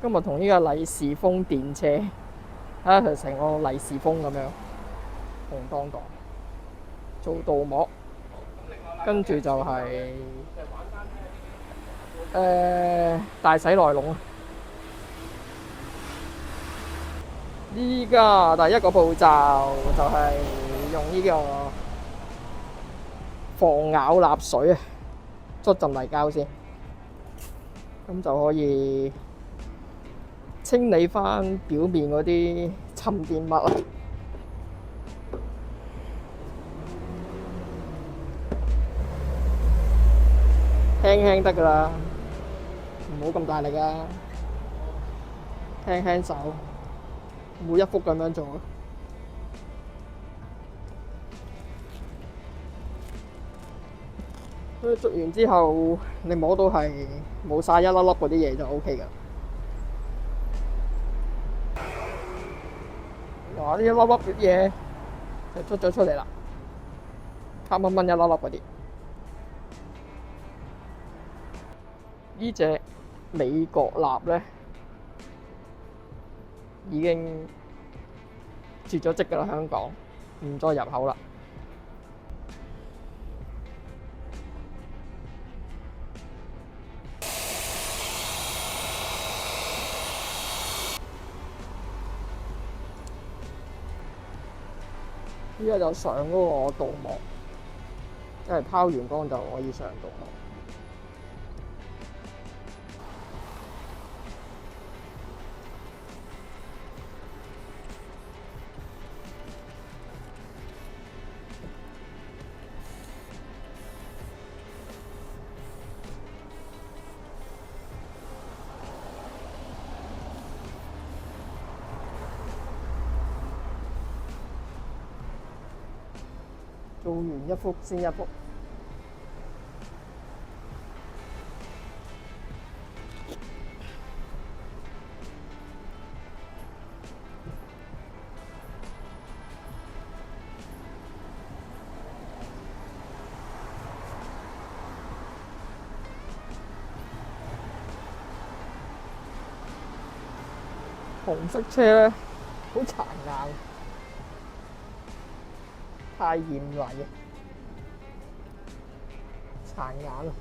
今日同呢個利是封電車，睇下佢成個利是封咁樣，紅當當做鍍膜，跟住就係、大洗內籠啊！依家第一個步驟就係用呢個防咬蠟水啊，捽浸泥膠先，咁就可以清理翻表面嗰啲沉澱物啊。輕輕得㗎啦，唔好咁大力啊，輕輕手，每一幅咁樣做。所以捽完之後，你摸到係冇晒一粒粒嗰啲嘢就 OK 㗎。哇！呢一粒粒嘅嘢就捽咗出嚟啦，黑蚊蚊一粒粒嗰啲。呢隻美國蠟咧已經絕咗跡㗎啦，香港唔再入口啦。依家就上嗰個鍍膜，即係拋完光就可以上鍍膜。做完一幅先一幅。紅色車咧好殘硬，太豔麗啊，殘眼啊！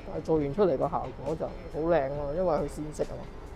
但係做完出嚟個效果就好靚咯，因為佢鮮色啊嘛。